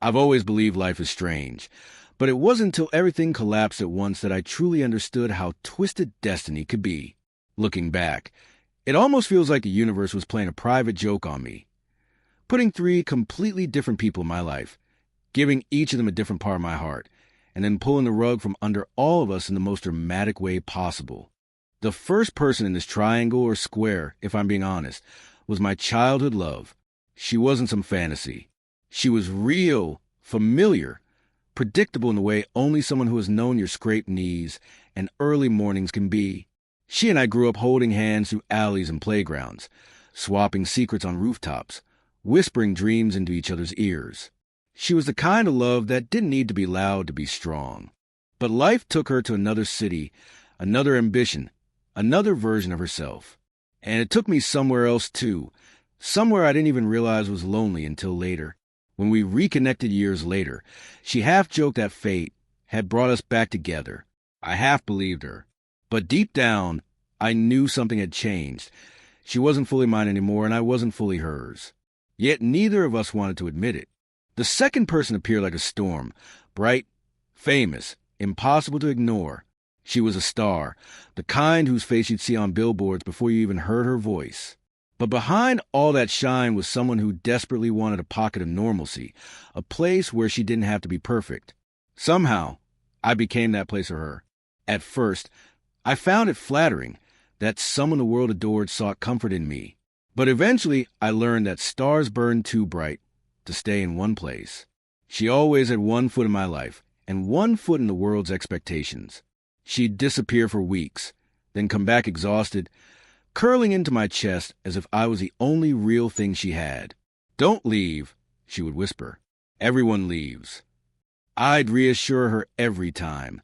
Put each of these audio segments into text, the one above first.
I've always believed life is strange, but it wasn't until everything collapsed at once that I truly understood how twisted destiny could be. Looking back, it almost feels like the universe was playing a private joke on me, putting three completely different people in my life, giving each of them a different part of my heart, and then pulling the rug from under all of us in the most dramatic way possible. The first person in this triangle or square, if I'm being honest, was my childhood love. She wasn't some fantasy. She was real, familiar, predictable in the way only someone who has known your scraped knees and early mornings can be. She and I grew up holding hands through alleys and playgrounds, swapping secrets on rooftops, whispering dreams into each other's ears. She was the kind of love that didn't need to be loud to be strong. But life took her to another city, another ambition, another version of herself. And it took me somewhere else too, somewhere I didn't even realize was lonely until later. When we reconnected years later, she half joked that fate had brought us back together. I half believed her. But deep down, I knew something had changed. She wasn't fully mine anymore, and I wasn't fully hers. Yet neither of us wanted to admit it. The second person appeared like a storm, bright, famous, impossible to ignore. She was a star, the kind whose face you'd see on billboards before you even heard her voice. But behind all that shine was someone who desperately wanted a pocket of normalcy, a place where she didn't have to be perfect. Somehow, I became that place for her. At first, I found it flattering that someone the world adored sought comfort in me. But eventually, I learned that stars burn too bright to stay in one place. She always had one foot in my life and one foot in the world's expectations. She'd disappear for weeks, then come back exhausted, curling into my chest as if I was the only real thing she had. "Don't leave," she would whisper. "Everyone leaves." I'd reassure her every time,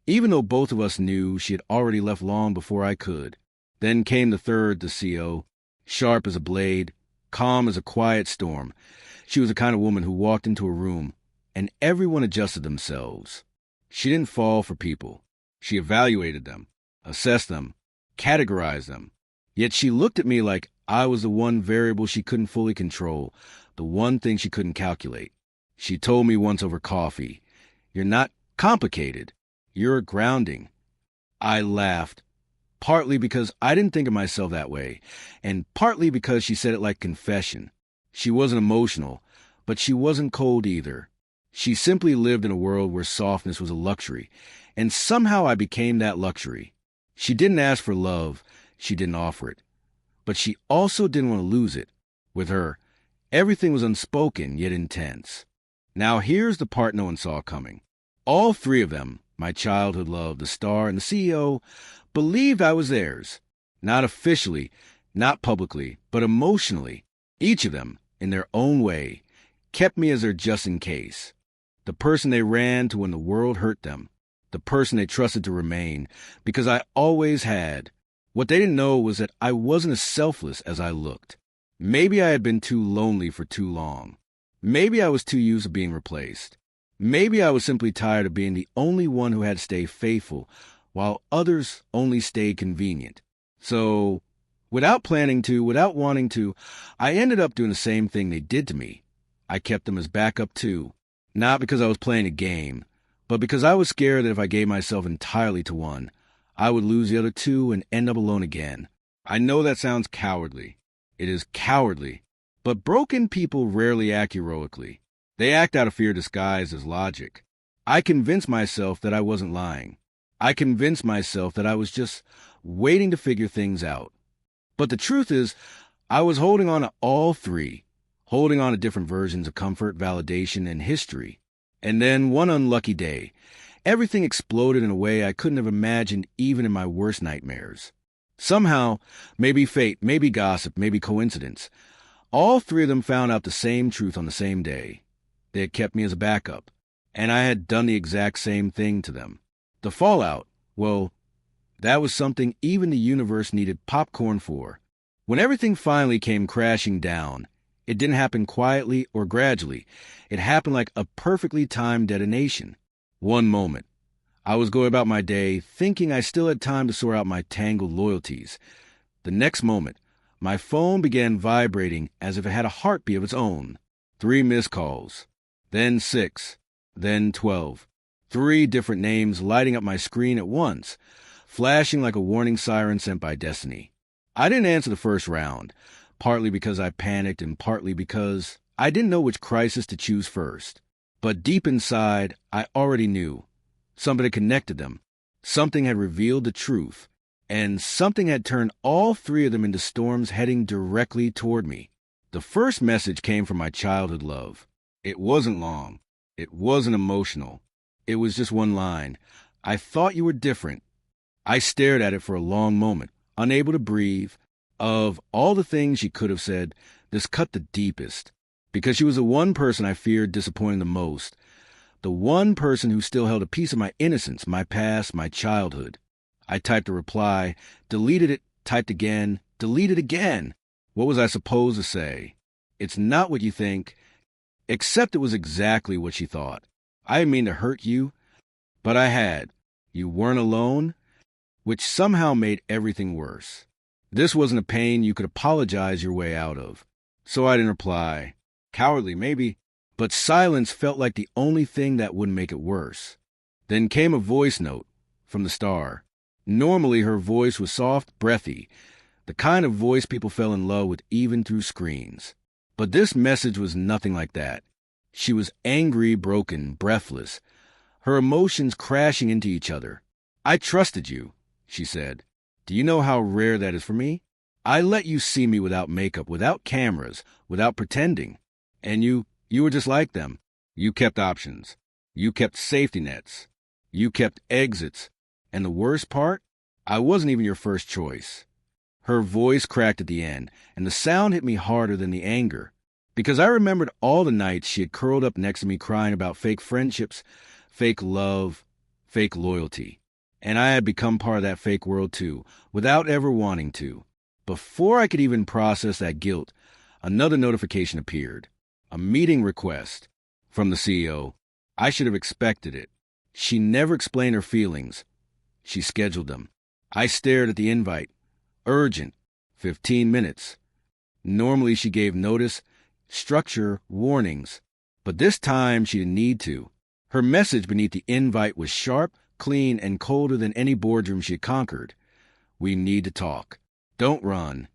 even though both of us knew she had already left long before I could. Then came the third, the CO, sharp as a blade, calm as a quiet storm. She was the kind of woman who walked into a room and everyone adjusted themselves. She didn't fall for people. She evaluated them, assessed them, categorized them. Yet she looked at me like I was the one variable she couldn't fully control, the one thing she couldn't calculate. She told me once over coffee, "You're not complicated. You're grounding." I laughed, partly because I didn't think of myself that way, and partly because she said it like confession. She wasn't emotional, but she wasn't cold either. She simply lived in a world where softness was a luxury, and somehow I became that luxury. She didn't ask for love, she didn't offer it. But she also didn't want to lose it. With her, everything was unspoken yet intense. Now here's the part no one saw coming. All three of them, my childhood love, the star, and the CEO, believed I was theirs. Not officially, not publicly, but emotionally. Each of them, in their own way, kept me as their just in case. The person they ran to when the world hurt them. The person they trusted to remain, because I always had. What they didn't know was that I wasn't as selfless as I looked. Maybe I had been too lonely for too long. Maybe I was too used to being replaced. Maybe I was simply tired of being the only one who had to stay faithful, while others only stayed convenient. So, without planning to, without wanting to, I ended up doing the same thing they did to me. I kept them as backup too. Not because I was playing a game, but because I was scared that if I gave myself entirely to one, I would lose the other two and end up alone again. I know that sounds cowardly. It is cowardly. But broken people rarely act heroically. They act out of fear disguised as logic. I convinced myself that I wasn't lying. I convinced myself that I was just waiting to figure things out. But the truth is, I was holding on to all three, holding on to different versions of comfort, validation, and history. And then one unlucky day, everything exploded in a way I couldn't have imagined even in my worst nightmares. Somehow, maybe fate, maybe gossip, maybe coincidence, all three of them found out the same truth on the same day. They had kept me as a backup, and I had done the exact same thing to them. The fallout, well, that was something even the universe needed popcorn for. When everything finally came crashing down, it didn't happen quietly or gradually. It happened like a perfectly timed detonation. One moment, I was going about my day thinking I still had time to sort out my tangled loyalties. The next moment, my phone began vibrating as if it had a heartbeat of its own. 3 missed calls. then 6, then 12. 3 different names lighting up my screen at once, flashing like a warning siren sent by destiny. I didn't answer the first round, partly because I panicked and partly because I didn't know which crisis to choose first. But deep inside, I already knew. Something had connected them. Something had revealed the truth. And something had turned all 3 of them into storms heading directly toward me. The first message came from my childhood love. It wasn't long. It wasn't emotional. It was just one line. I thought you were different. I stared at it for a long moment, unable to breathe. Of all the things she could have said, this cut the deepest. Because she was the one person I feared disappointing the most. The one person who still held a piece of my innocence, my past, my childhood. I typed a reply, deleted it, typed again, deleted again. What was I supposed to say? It's not what you think, except it was exactly what she thought. I didn't mean to hurt you, but I had. You weren't alone, which somehow made everything worse. This wasn't a pain you could apologize your way out of. So I didn't reply. Cowardly, maybe, but silence felt like the only thing that wouldn't make it worse. Then came a voice note from the star. Normally her voice was soft, breathy, the kind of voice people fell in love with even through screens. But this message was nothing like that. She was angry, broken, breathless, her emotions crashing into each other. I trusted you, she said. Do you know how rare that is for me? I let you see me without makeup, without cameras, without pretending. And you were just like them. You kept options. You kept safety nets. You kept exits. And the worst part? I wasn't even your first choice. Her voice cracked at the end, and the sound hit me harder than the anger. Because I remembered all the nights she had curled up next to me crying about fake friendships, fake love, fake loyalty. And I had become part of that fake world too, without ever wanting to. Before I could even process that guilt, another notification appeared. A meeting request from the CEO. I should have expected it. She never explained her feelings. She scheduled them. I stared at the invite. Urgent. 15 minutes. Normally she gave notice, structure, warnings. But this time she didn't need to. Her message beneath the invite was sharp, clean, and colder than any boardroom she had conquered. We need to talk. Don't run.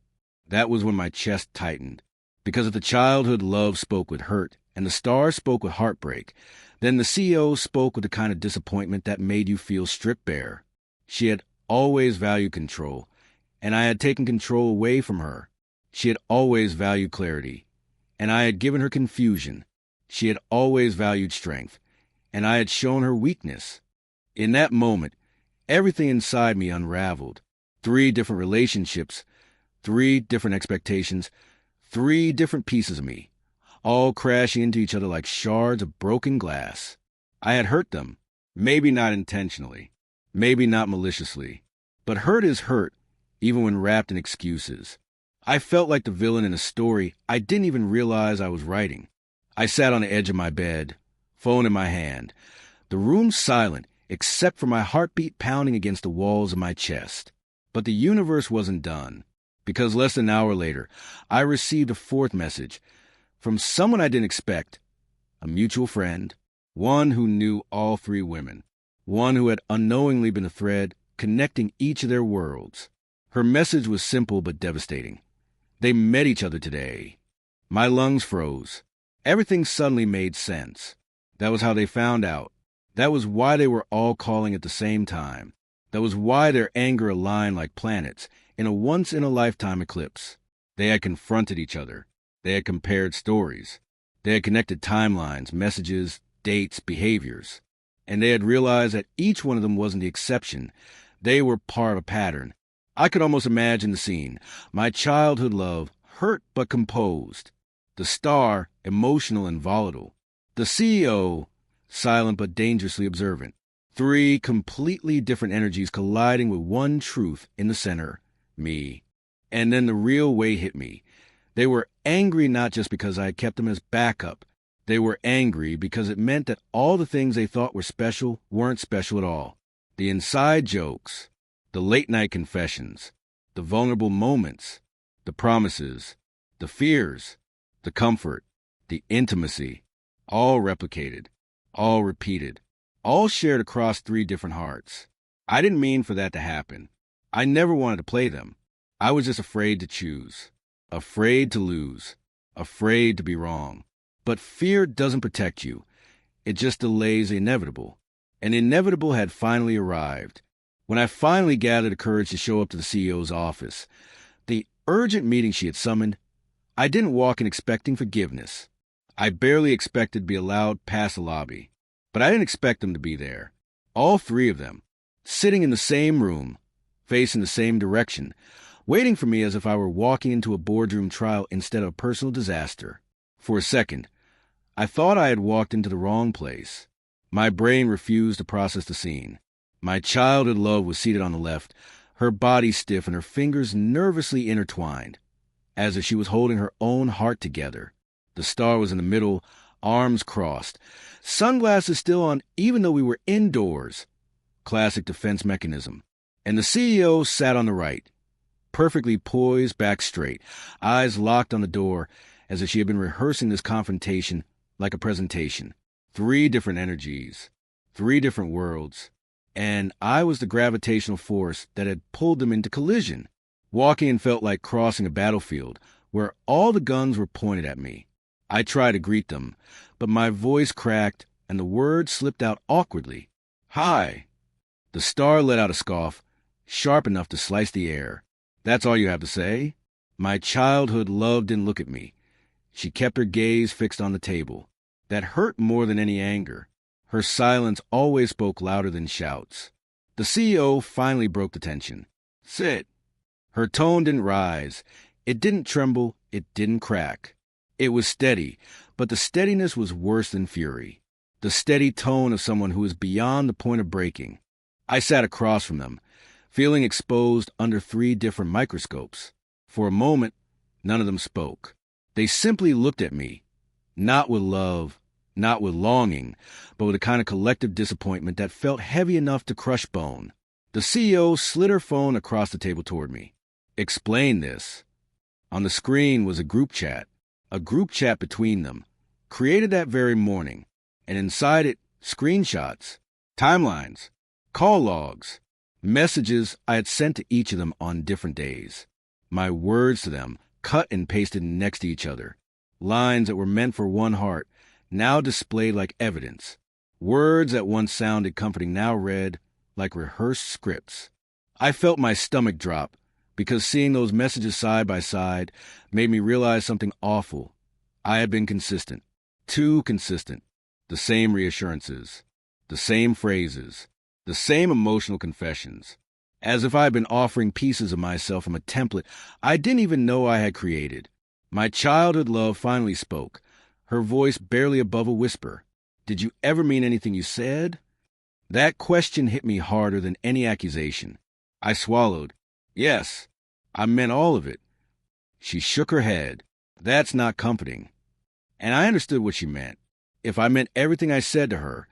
That was when my chest tightened. Because if the childhood love spoke with hurt, and the star spoke with heartbreak, then the CEO spoke with the kind of disappointment that made you feel stripped bare. She had always valued control, and I had taken control away from her. She had always valued clarity, and I had given her confusion. She had always valued strength, and I had shown her weakness. In that moment, everything inside me unraveled. 3 different relationships, 3 different expectations, 3 different pieces of me, all crashing into each other like shards of broken glass. I had hurt them, maybe not intentionally, maybe not maliciously, but hurt is hurt, even when wrapped in excuses. I felt like the villain in a story I didn't even realize I was writing. I sat on the edge of my bed, phone in my hand, the room silent except for my heartbeat pounding against the walls of my chest. But the universe wasn't done, because less than an hour later, I received a 4th message from someone I didn't expect, a mutual friend, one who knew all 3 women, one who had unknowingly been a thread connecting each of their worlds. Her message was simple but devastating. They met each other today. My lungs froze. Everything suddenly made sense. That was how they found out. That was why they were all calling at the same time. That was why their anger aligned like planets in a once-in-a-lifetime eclipse. They had confronted each other. They had compared stories. They had connected timelines, messages, dates, behaviors. And they had realized that each one of them wasn't the exception. They were part of a pattern. I could almost imagine the scene. My childhood love, hurt but composed. The star, emotional and volatile. The CEO, silent but dangerously observant. 3 completely different energies colliding with one truth in the center, me. And then the real weight hit me. They were angry not just because I had kept them as backup. They were angry because it meant that all the things they thought were special weren't special at all. The inside jokes, the late-night confessions, the vulnerable moments, the promises, the fears, the comfort, the intimacy, all replicated, all repeated, all shared across 3 different hearts. I didn't mean for that to happen. I never wanted to play them. I was just afraid to choose, afraid to lose, afraid to be wrong. But fear doesn't protect you. It just delays the inevitable. And the inevitable had finally arrived. When I finally gathered the courage to show up to the CEO's office, the urgent meeting she had summoned, I didn't walk in expecting forgiveness. I barely expected to be allowed past the lobby. But I didn't expect them to be there. All 3 of them, sitting in the same room, facing the same direction, waiting for me as if I were walking into a boardroom trial instead of a personal disaster. For a second, I thought I had walked into the wrong place. My brain refused to process the scene. My childhood love was seated on the left, her body stiff and her fingers nervously intertwined, as if she was holding her own heart together. The star was in the middle, arms crossed, sunglasses still on even though we were indoors. Classic defense mechanism. And the CEO sat on the right, perfectly poised, back straight, eyes locked on the door, as if she had been rehearsing this confrontation like a presentation. 3 different energies, 3 different worlds, and I was the gravitational force that had pulled them into collision. Walking in felt like crossing a battlefield where all the guns were pointed at me. I tried to greet them, but my voice cracked and the words slipped out awkwardly. "Hi." The star let out a scoff, sharp enough to slice the air. "That's all you have to say?" My childhood love didn't look at me. She kept her gaze fixed on the table. That hurt more than any anger. Her silence always spoke louder than shouts. The CEO finally broke the tension. "Sit." Her tone didn't rise. It didn't tremble. It didn't crack. It was steady, but the steadiness was worse than fury. The steady tone of someone who is beyond the point of breaking. I sat across from them, feeling exposed under 3 different microscopes. For a moment, none of them spoke. They simply looked at me, not with love, not with longing, but with a kind of collective disappointment that felt heavy enough to crush bone. The CEO slid her phone across the table toward me. "Explain this." On the screen was a group chat between them, created that very morning, and inside it, screenshots, timelines, call logs, messages I had sent to each of them on different days. My words to them, cut and pasted next to each other. Lines that were meant for one heart, now displayed like evidence. Words that once sounded comforting now read like rehearsed scripts. I felt my stomach drop, because seeing those messages side by side made me realize something awful. I had been consistent, too consistent. The same reassurances, the same phrases, the same emotional confessions, as if I had been offering pieces of myself from a template I didn't even know I had created. My childhood love finally spoke, her voice barely above a whisper. "Did you ever mean anything you said?" That question hit me harder than any accusation. I swallowed. "Yes, I meant all of it." She shook her head. "That's not comforting." And I understood what she meant. If I meant everything I said to her,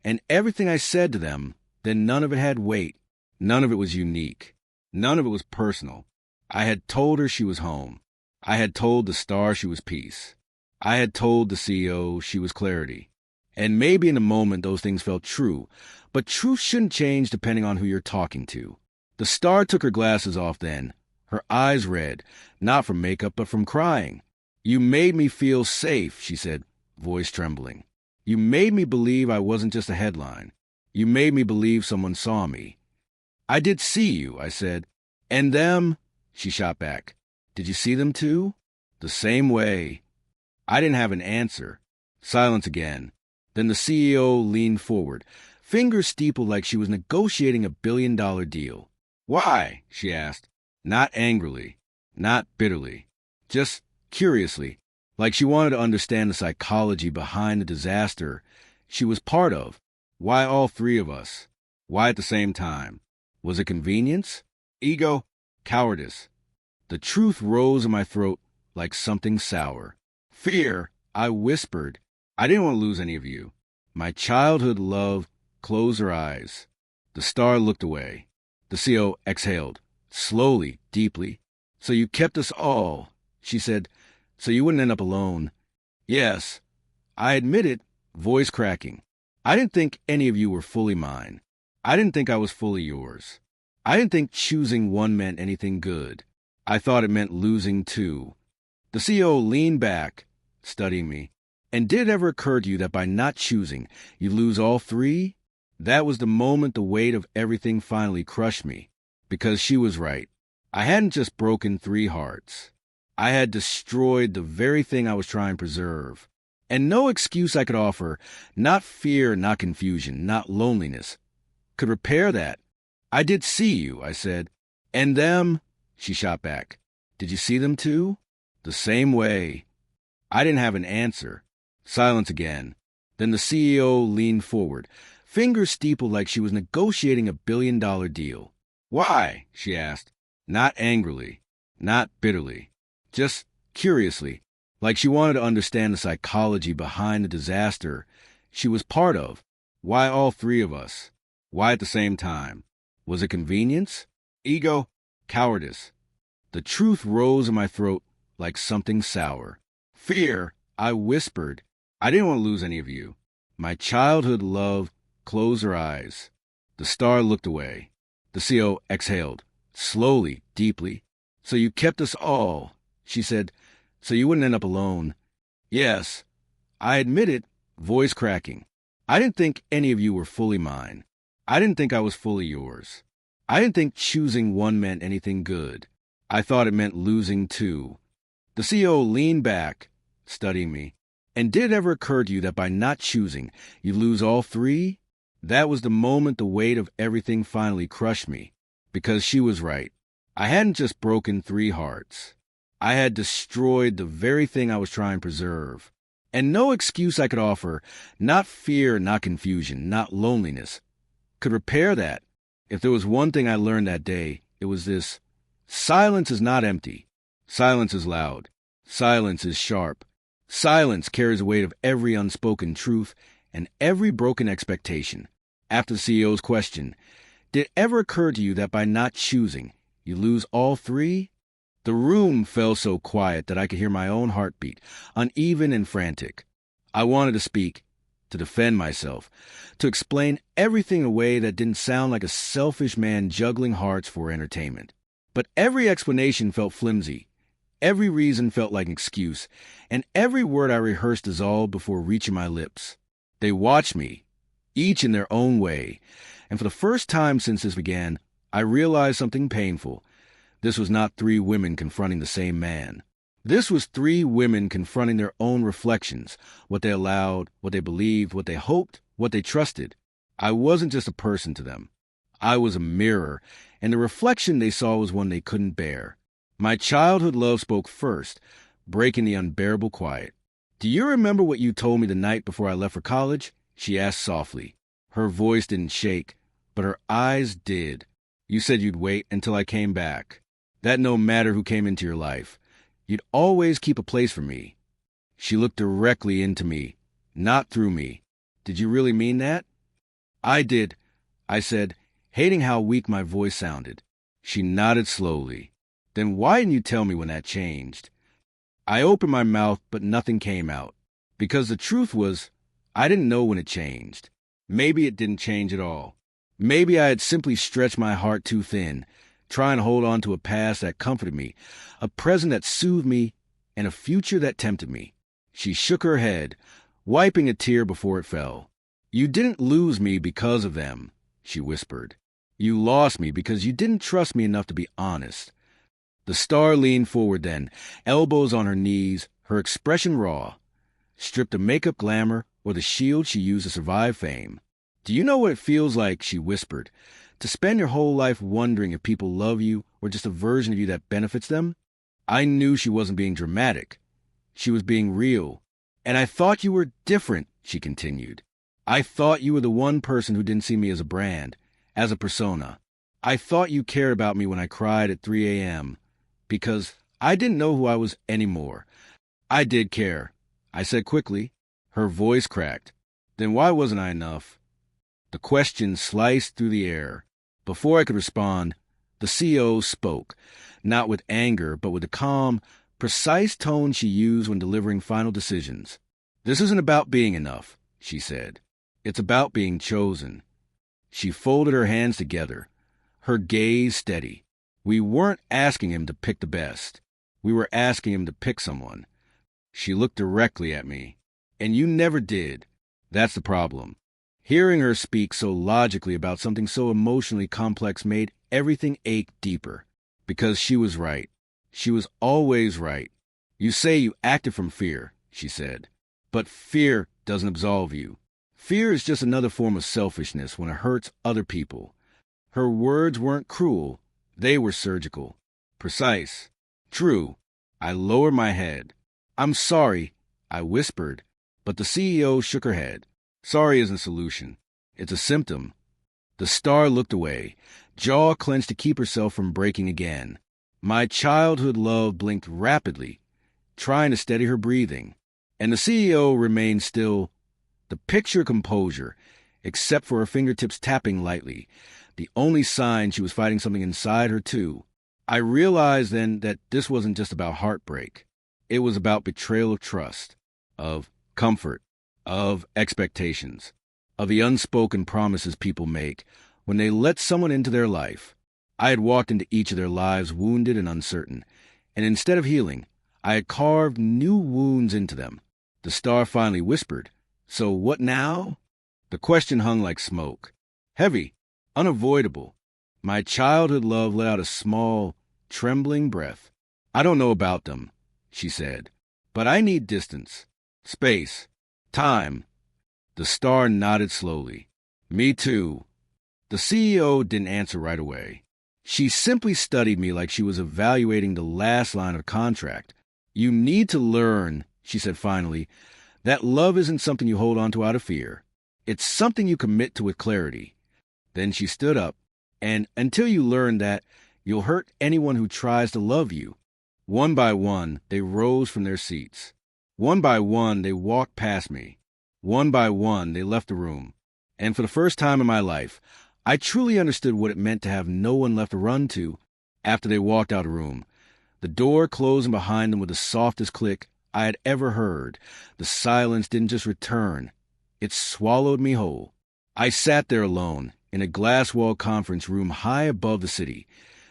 and everything I said to them, then none of it had weight. None of it was unique. None of it was personal. I had told her she was home. I had told the star she was peace. I had told the CEO she was clarity. And maybe in the moment those things felt true, but truth shouldn't change depending on who you're talking to. The star took her glasses off then, her eyes red, not from makeup but from crying. "You made me feel safe," she said, voice trembling. "You made me believe I wasn't just a headline. You made me believe someone saw me." "I did see you," I said. "And them?" she shot back. "Did you see them too?" "The same way." I didn't have an answer. Silence again. Then the CEO leaned forward, fingers steepled like she was negotiating a billion-dollar deal. "Why?" she asked. Not angrily, not bitterly, just curiously, like she wanted to understand the psychology behind the disaster she was part of. Why all 3 of us? Why at the same time? Was it convenience? Ego? Cowardice? The truth rose in my throat like something sour. "Fear," I whispered. "I didn't want to lose any of you." My childhood love closed her eyes. The star looked away. The CEO exhaled, slowly, deeply. "So you kept us all," she said, "so you wouldn't end up alone." "Yes, I admitted, voice cracking. I didn't think any of you were fully mine. I didn't think I was fully yours. I didn't think choosing one meant anything good. I thought it meant losing two. The CEO leaned back, studying me. And did it ever occur to you that by not choosing, you lose all three? That was the moment the weight of everything finally crushed me. Because she was right. I hadn't just broken 3 hearts. I had destroyed the very thing I was trying to preserve. And no excuse I could offer, not fear, not confusion, not loneliness, could repair that. I did see you, I said. And them, she shot back. Did you see them too? The same way. I didn't have an answer. Silence again. Then the CEO leaned forward, fingers steepled like she was negotiating $1 billion deal. Why? She asked. Not angrily, not bitterly, just curiously, like she wanted to understand the psychology behind the disaster she was part of. Why all 3 of us? Why at the same time? Was it convenience? Ego? Cowardice? The truth rose in my throat like something sour. Fear, I whispered. I didn't want to lose any of you. My childhood love closed her eyes. The star looked away. The CO exhaled, slowly, deeply. So you kept us all, she said, so you wouldn't end up alone. Yes, I admitted, voice cracking. I didn't think any of you were fully mine. I didn't think I was fully yours. I didn't think choosing one meant anything good. I thought it meant losing two. The CEO leaned back, studying me. And did it ever occur to you that by not choosing, you lose all 3? That was the moment the weight of everything finally crushed me. Because she was right. I hadn't just broken 3 hearts. I had destroyed the very thing I was trying to preserve. And no excuse I could offer, not fear, not confusion, not loneliness, could repair that. If there was one thing I learned that day, it was this. Silence is not empty. Silence is loud. Silence is sharp. Silence carries the weight of every unspoken truth and every broken expectation. After the CEO's question, did it ever occur to you that by not choosing, you lose all 3? The room fell so quiet that I could hear my own heartbeat, uneven and frantic. I wanted to speak, to defend myself, to explain everything in a way that didn't sound like a selfish man juggling hearts for entertainment. But every explanation felt flimsy. Every reason felt like an excuse, and every word I rehearsed dissolved before reaching my lips. They watched me, each in their own way, and for the first time since this began, I realized something painful. This was not 3 women confronting the same man. This was 3 women confronting their own reflections, what they allowed, what they believed, what they hoped, what they trusted. I wasn't just a person to them. I was a mirror, and the reflection they saw was one they couldn't bear. My childhood love spoke first, breaking the unbearable quiet. Do you remember what you told me the night before I left for college? She asked softly. Her voice didn't shake, but her eyes did. You said you'd wait until I came back. That no matter who came into your life, you'd always keep a place for me. She looked directly into me, not through me. Did you really mean that? I did, I said, hating how weak my voice sounded. She nodded slowly. Then why didn't you tell me when that changed? I opened my mouth, but nothing came out. Because the truth was, I didn't know when it changed. Maybe it didn't change at all. Maybe I had simply stretched my heart too thin, trying to hold on to a past that comforted me, a present that soothed me, and a future that tempted me. She shook her head, wiping a tear before it fell. You didn't lose me because of them, she whispered. You lost me because you didn't trust me enough to be honest. The star leaned forward then, elbows on her knees, her expression raw. Stripped of makeup glamour or the shield she used to survive fame. Do you know what it feels like, she whispered, to spend your whole life wondering if people love you or just a version of you that benefits them? I knew she wasn't being dramatic. She was being real. And I thought you were different, she continued. I thought you were the one person who didn't see me as a brand, as a persona. I thought you cared about me when I cried at 3 a.m., because I didn't know who I was anymore. I did care, I said quickly. Her voice cracked. Then why wasn't I enough? The question sliced through the air. Before I could respond, the CEO spoke, not with anger, but with the calm, precise tone she used when delivering final decisions. This isn't about being enough, she said. It's about being chosen. She folded her hands together, her gaze steady. We weren't asking him to pick the best. We were asking him to pick someone. She looked directly at me. And you never did. That's the problem. Hearing her speak so logically about something so emotionally complex made everything ache deeper. Because she was right. She was always right. You say you acted from fear, she said. But fear doesn't absolve you. Fear is just another form of selfishness when it hurts other people. Her words weren't cruel. They were surgical. Precise. True. I lowered my head. I'm sorry, I whispered, but the CEO shook her head. Sorry isn't a solution. It's a symptom. The star looked away, jaw clenched to keep herself from breaking again. My childhood love blinked rapidly, trying to steady her breathing, and the CEO remained still, the picture composure, except for her fingertips tapping lightly, the only sign she was fighting something inside her too. I realized then that this wasn't just about heartbreak. It was about betrayal of trust, of comfort, of expectations, of the unspoken promises people make when they let someone into their life. I had walked into each of their lives wounded and uncertain, and instead of healing, I had carved new wounds into them. The star finally whispered, "So what now?" The question hung like smoke, heavy, unavoidable. My childhood love let out a small, trembling breath. "I don't know about them," she said, "but I need distance, space, time." The star nodded slowly. "Me too." The CEO didn't answer right away. She simply studied me like she was evaluating the last line of the contract. "You need to learn," she said finally, "that love isn't something you hold on to out of fear. It's something you commit to with clarity." Then she stood up, "And until you learn that, you'll hurt anyone who tries to love you." One by one, they rose from their seats. One by one, they walked past me. One by one, they left the room. And for the first time in my life, I truly understood what it meant to have no one left to run to after they walked out of the room. The door closing behind them with the softest click I had ever heard. The silence didn't just return. It swallowed me whole. I sat there alone, in a glass-walled conference room high above the city,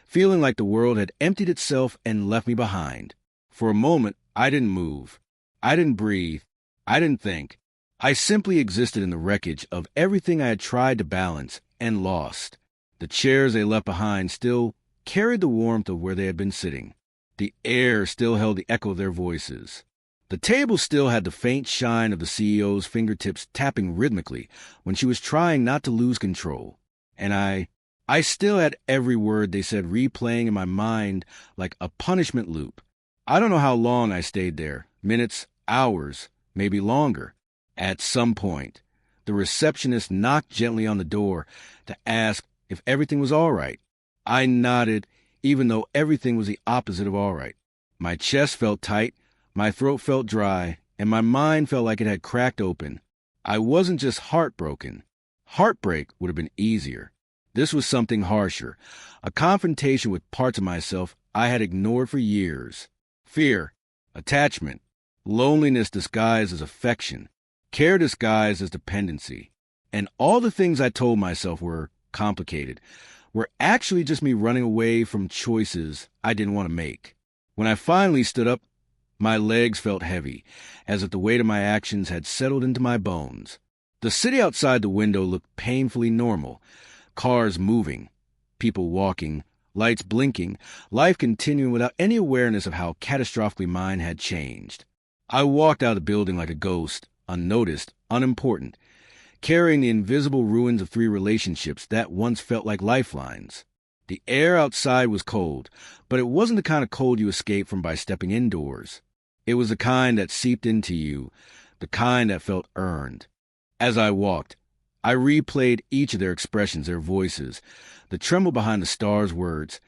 feeling like the world had emptied itself and left me behind. For a moment, I didn't move. I didn't breathe. I didn't think. I simply existed in the wreckage of everything I had tried to balance and lost. The chairs they left behind still carried the warmth of where they had been sitting. The air still held the echo of their voices. The table still had the faint shine of the CEO's fingertips tapping rhythmically when she was trying not to lose control. And I still had every word they said replaying in my mind like a punishment loop. I don't know how long I stayed there, minutes, hours, maybe longer. At some point, the receptionist knocked gently on the door to ask if everything was all right. I nodded, even though everything was the opposite of all right. My chest felt tight, my throat felt dry, and my mind felt like it had cracked open. I wasn't just heartbroken. Heartbreak would have been easier. This was something harsher, a confrontation with parts of myself I had ignored for years. Fear, attachment, loneliness disguised as affection, care disguised as dependency. And all the things I told myself were complicated were actually just me running away from choices I didn't want to make. When I finally stood up, my legs felt heavy, as if the weight of my actions had settled into my bones. The city outside the window looked painfully normal. Cars moving, people walking, lights blinking, life continuing without any awareness of how catastrophically mine had changed. I walked out of the building like a ghost, unnoticed, unimportant, carrying the invisible ruins of 3 relationships that once felt like lifelines. The air outside was cold, but it wasn't the kind of cold you escape from by stepping indoors. It was the kind that seeped into you, the kind that felt earned. As I walked, I replayed each of their expressions, their voices, the tremble behind the star's words,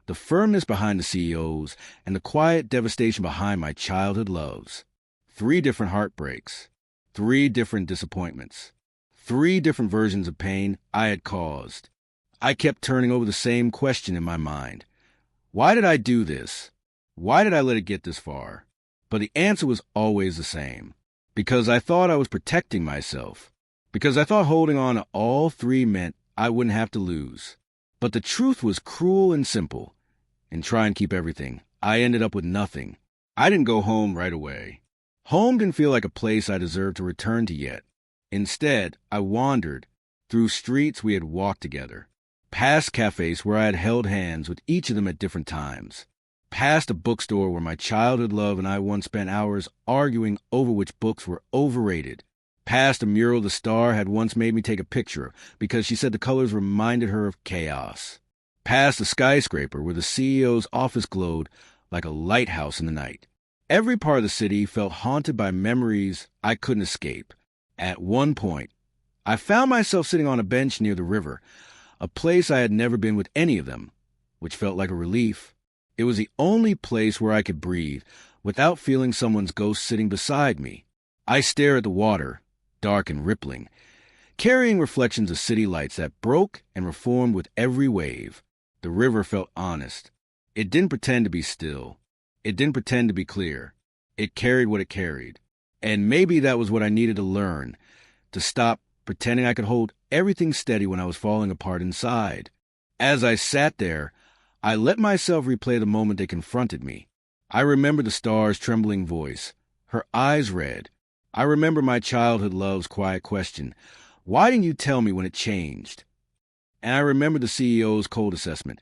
the firmness behind the CEO's, and the quiet devastation behind my childhood loves. 3 different heartbreaks, 3 different disappointments, 3 different versions of pain I had caused. I kept turning over the same question in my mind. Why did I do this? Why did I let it get this far? But the answer was always the same. because I thought I was protecting myself, because I thought holding on to all three meant I wouldn't have to lose. But the truth was cruel and simple. In trying to keep everything, I ended up with nothing. I didn't go home right away. Home didn't feel like a place I deserved to return to yet. Instead, I wandered through streets we had walked together, past cafes where I had held hands with each of them at different times, past a bookstore where my childhood love and I once spent hours arguing over which books were overrated, past a mural the star had once made me take a picture because she said the colors reminded her of chaos, past a skyscraper where the CEO's office glowed like a lighthouse in the night. Every part of the city felt haunted by memories I couldn't escape. At one point, I found myself sitting on a bench near the river, a place I had never been with any of them, which felt like a relief. It was the only place where I could breathe without feeling someone's ghost sitting beside me. I stared at the water, dark and rippling, carrying reflections of city lights that broke and reformed with every wave. The river felt honest. It didn't pretend to be still. It didn't pretend to be clear. It carried what it carried. And maybe that was what I needed to learn, to stop pretending I could hold everything steady when I was falling apart inside. As I sat there, I let myself replay the moment they confronted me. I remember the star's trembling voice, her eyes red. I remember my childhood love's quiet question, "Why didn't you tell me when it changed?" And I remember the CEO's cold assessment,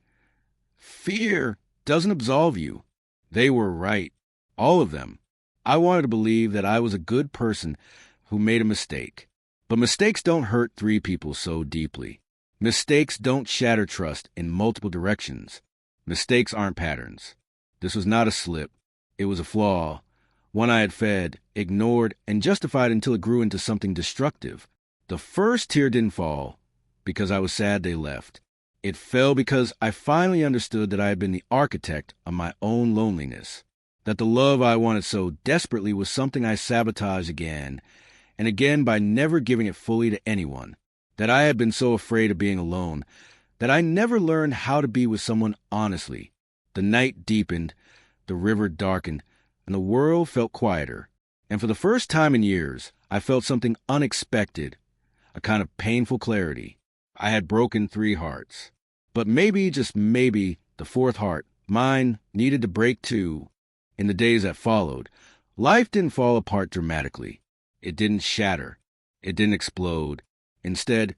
"Fear doesn't absolve you." They were right, all of them. I wanted to believe that I was a good person who made a mistake. But mistakes don't hurt three people so deeply. Mistakes don't shatter trust in multiple directions. Mistakes aren't patterns. This was not a slip. It was a flaw, one I had fed, ignored, and justified until it grew into something destructive. The first tear didn't fall because I was sad they left. It fell because I finally understood that I had been the architect of my own loneliness, that the love I wanted so desperately was something I sabotaged again and again by never giving it fully to anyone, that I had been so afraid of being alone that I never learned how to be with someone honestly. The night deepened, the river darkened, and the world felt quieter. And for the first time in years, I felt something unexpected, a kind of painful clarity. I had broken 3 hearts. But maybe, just maybe, the 4th heart, mine, needed to break too. In the days that followed, life didn't fall apart dramatically. It didn't shatter. It didn't explode. Instead,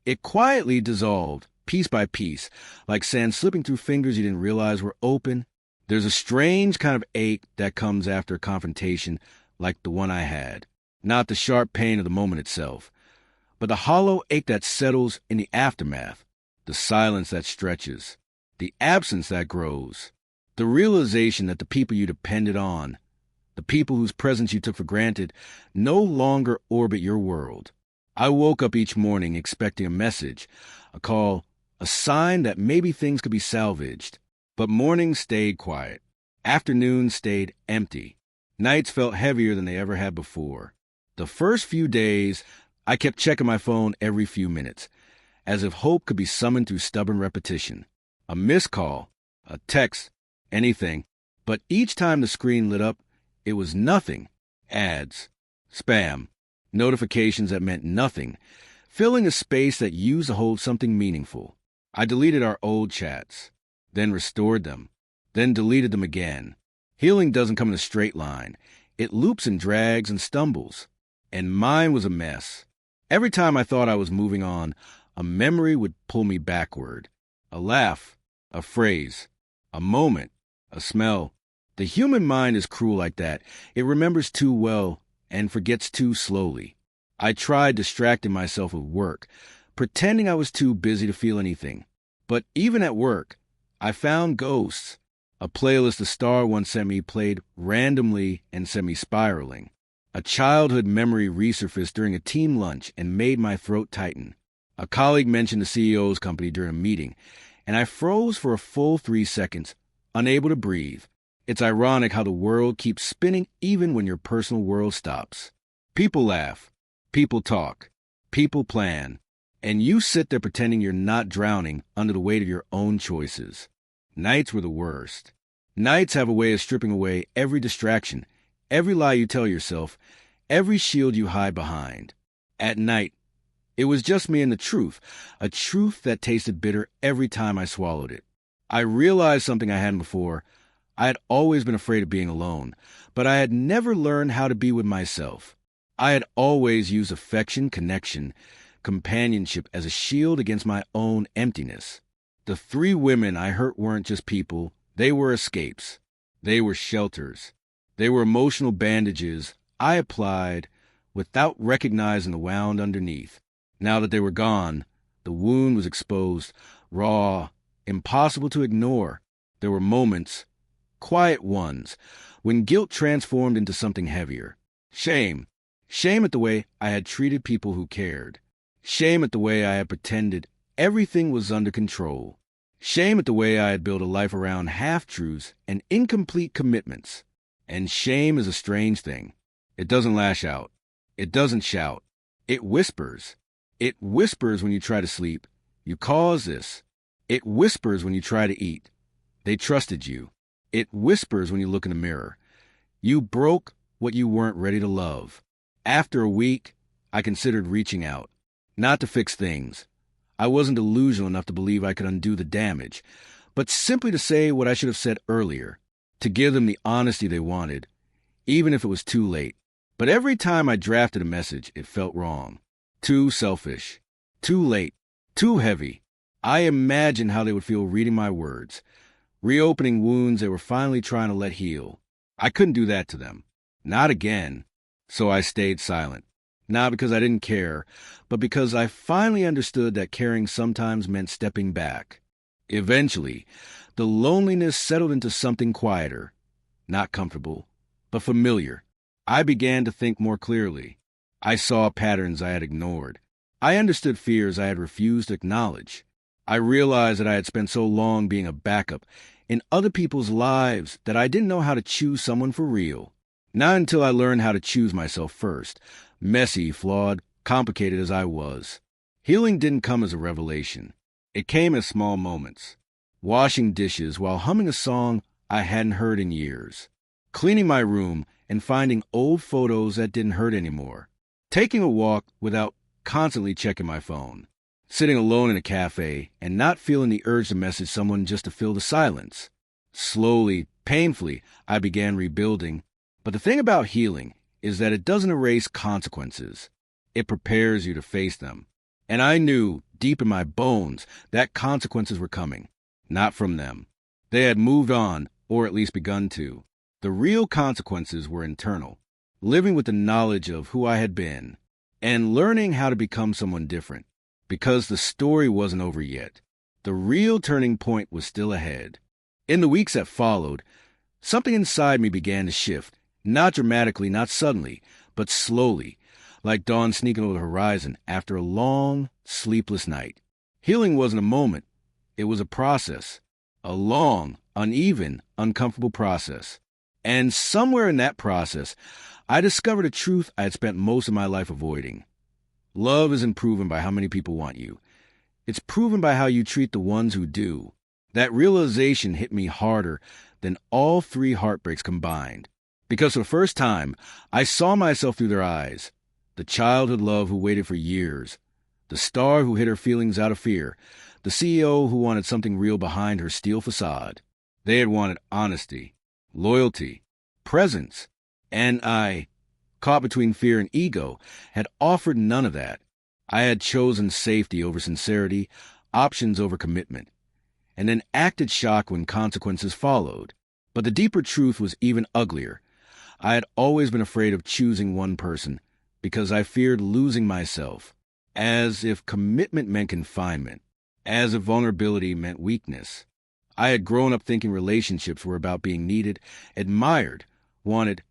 it quietly dissolved, piece by piece, like sand slipping through fingers you didn't realize were open. There's a strange kind of ache that comes after a confrontation like the one I had. Not the sharp pain of the moment itself, but the hollow ache that settles in the aftermath, the silence that stretches, the absence that grows, the realization that the people you depended on, the people whose presence you took for granted, no longer orbit your world. I woke up each morning expecting a message, a call, a sign that maybe things could be salvaged. But mornings stayed quiet. Afternoons stayed empty. Nights felt heavier than they ever had before. The first few days, I kept checking my phone every few minutes, as if hope could be summoned through stubborn repetition. A missed call, a text, anything. But each time the screen lit up, it was nothing. Ads, spam, notifications that meant nothing, filling a space that used to hold something meaningful. I deleted our old chats, then restored them, then deleted them again. Healing doesn't come in a straight line. It loops and drags and stumbles. And mine was a mess. Every time I thought I was moving on, a memory would pull me backward. A laugh, a phrase, a moment, a smell. The human mind is cruel like that. It remembers too well and forgets too slowly. I tried distracting myself with work, pretending I was too busy to feel anything. But even at work, I found ghosts. A playlist the star once sent me played randomly and sent me spiraling. A childhood memory resurfaced during a team lunch and made my throat tighten. A colleague mentioned the CEO's company during a meeting, and I froze for a full 3 seconds, unable to breathe. It's ironic how the world keeps spinning even when your personal world stops. People laugh, people talk, people plan, and you sit there pretending you're not drowning under the weight of your own choices. Nights were the worst. Nights have a way of stripping away every distraction, every lie you tell yourself, every shield you hide behind. At night, it was just me and the truth, a truth that tasted bitter every time I swallowed it. I realized something I hadn't before. I had always been afraid of being alone, but I had never learned how to be with myself. I had always used affection, connection, companionship as a shield against my own emptiness. The 3 women I hurt weren't just people, they were escapes. They were shelters. They were emotional bandages I applied without recognizing the wound underneath. Now that they were gone, the wound was exposed, raw, impossible to ignore. There were moments, quiet ones, when guilt transformed into something heavier. Shame. Shame at the way I had treated people who cared. Shame at the way I had pretended everything was under control. Shame at the way I had built a life around half-truths and incomplete commitments. And shame is a strange thing. It doesn't lash out. It doesn't shout. It whispers. It whispers when you try to sleep. You caused this. It whispers when you try to eat. They trusted you. It whispers when you look in the mirror. You broke what you weren't ready to love. After a week, I considered reaching out. Not to fix things. I wasn't delusional enough to believe I could undo the damage, but simply to say what I should have said earlier, to give them the honesty they wanted, even if it was too late. But every time I drafted a message, it felt wrong. Too selfish. Too late. Too heavy. I imagined how they would feel reading my words, reopening wounds they were finally trying to let heal. I couldn't do that to them. Not again. So I stayed silent. Not because I didn't care, but because I finally understood that caring sometimes meant stepping back. Eventually, the loneliness settled into something quieter. Not comfortable, but familiar. I began to think more clearly. I saw patterns I had ignored. I understood fears I had refused to acknowledge. I realized that I had spent so long being a backup in other people's lives that I didn't know how to choose someone for real. Not until I learned how to choose myself first, messy, flawed, complicated as I was. Healing didn't come as a revelation. It came as small moments. Washing dishes while humming a song I hadn't heard in years. Cleaning my room and finding old photos that didn't hurt anymore. Taking a walk without constantly checking my phone. Sitting alone in a cafe and not feeling the urge to message someone just to fill the silence. Slowly, painfully, I began rebuilding. But the thing about healing is that it doesn't erase consequences. It prepares you to face them. And I knew, deep in my bones, that consequences were coming. Not from them. They had moved on, or at least begun to. The real consequences were internal. Living with the knowledge of who I had been, and learning how to become someone different. Because the story wasn't over yet. The real turning point was still ahead. In the weeks that followed, something inside me began to shift. Not dramatically, not suddenly, but slowly, like dawn sneaking over the horizon after a long, sleepless night. Healing wasn't a moment. It was a process. A long, uneven, uncomfortable process. And somewhere in that process, I discovered a truth I had spent most of my life avoiding. Love isn't proven by how many people want you. It's proven by how you treat the ones who do. That realization hit me harder than all 3 heartbreaks combined. Because for the first time, I saw myself through their eyes. The childhood love who waited for years. The star who hid her feelings out of fear. The CEO who wanted something real behind her steel facade. They had wanted honesty, loyalty, presence. And I, caught between fear and ego, had offered none of that. I had chosen safety over sincerity, options over commitment, and then acted shocked when consequences followed. But the deeper truth was even uglier. I had always been afraid of choosing one person because I feared losing myself, as if commitment meant confinement, as if vulnerability meant weakness. I had grown up thinking relationships were about being needed, admired, wanted.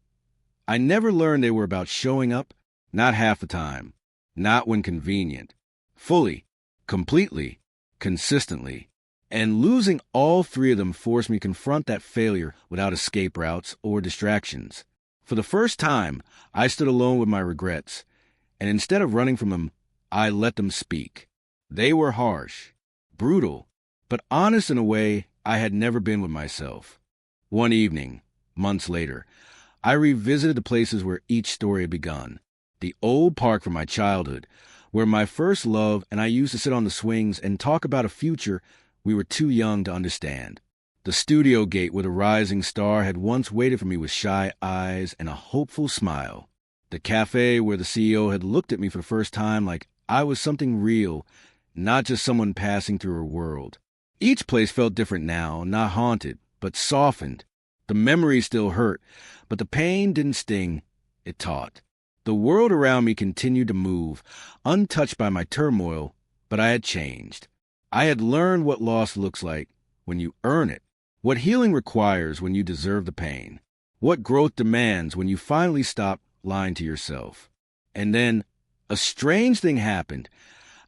I never learned they were about showing up, not half the time, not when convenient, fully, completely, consistently. And losing all 3 of them forced me to confront that failure without escape routes or distractions. For the first time, I stood alone with my regrets, and instead of running from them, I let them speak. They were harsh, brutal, but honest in a way I had never been with myself. One evening, months later, I revisited the places where each story had begun. The old park from my childhood, where my first love and I used to sit on the swings and talk about a future we were too young to understand. The studio gate where the rising star had once waited for me with shy eyes and a hopeful smile. The cafe where the CEO had looked at me for the first time like I was something real, not just someone passing through her world. Each place felt different now, not haunted, but softened. The memories still hurt, but the pain didn't sting, it taught. The world around me continued to move, untouched by my turmoil, but I had changed. I had learned what loss looks like when you earn it, what healing requires when you deserve the pain, what growth demands when you finally stop lying to yourself. And then a strange thing happened.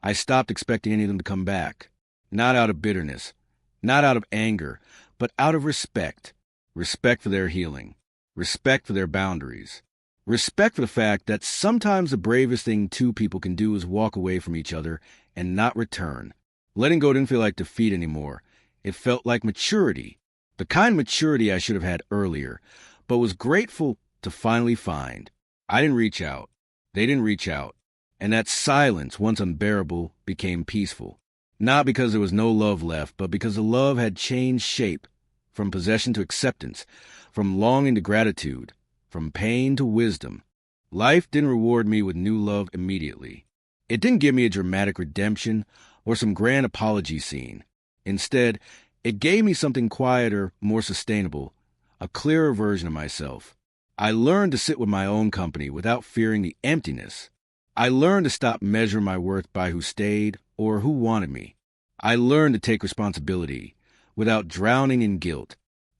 I stopped expecting any of them to come back. Not out of bitterness, not out of anger, but out of respect. Respect for their healing. Respect for their boundaries. Respect for the fact that sometimes the bravest thing two people can do is walk away from each other and not return. Letting go didn't feel like defeat anymore. It felt like maturity. The kind of maturity I should have had earlier, but was grateful to finally find. I didn't reach out. They didn't reach out. And that silence, once unbearable, became peaceful. Not because there was no love left, but because the love had changed shape, from possession to acceptance, from longing to gratitude, from pain to wisdom. Life didn't reward me with new love immediately. It didn't give me a dramatic redemption or some grand apology scene. Instead, it gave me something quieter, more sustainable, a clearer version of myself. I learned to sit with my own company without fearing the emptiness. I learned to stop measuring my worth by who stayed or who wanted me. I learned to take responsibility without drowning in guilt.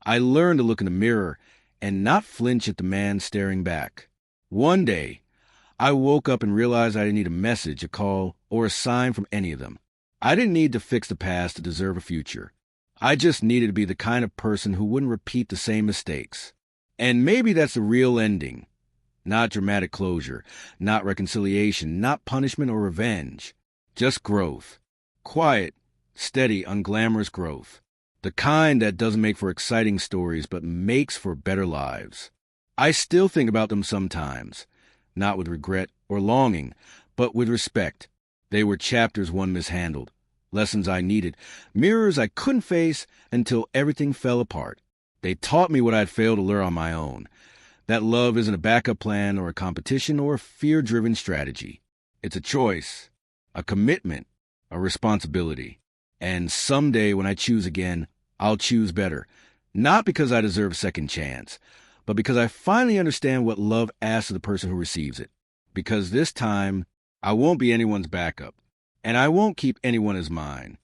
I learned to look in the mirror and not flinch at the man staring back. One day, I woke up and realized I didn't need a message, a call, or a sign from any of them. I didn't need to fix the past to deserve a future. I just needed to be the kind of person who wouldn't repeat the same mistakes. And maybe that's the real ending. Not dramatic closure, not reconciliation, not punishment or revenge. Just growth. Quiet, steady, unglamorous growth. The kind that doesn't make for exciting stories, but makes for better lives. I still think about them sometimes, not with regret or longing, but with respect. They were chapters one mishandled, lessons I needed, mirrors I couldn't face until everything fell apart. They taught me what I'd failed to learn on my own. That love isn't a backup plan or a competition or a fear-driven strategy. It's a choice, a commitment, a responsibility. And someday when I choose again, I'll choose better. Not because I deserve a second chance, but because I finally understand what love asks of the person who receives it. Because this time, I won't be anyone's backup, and I won't keep anyone as mine.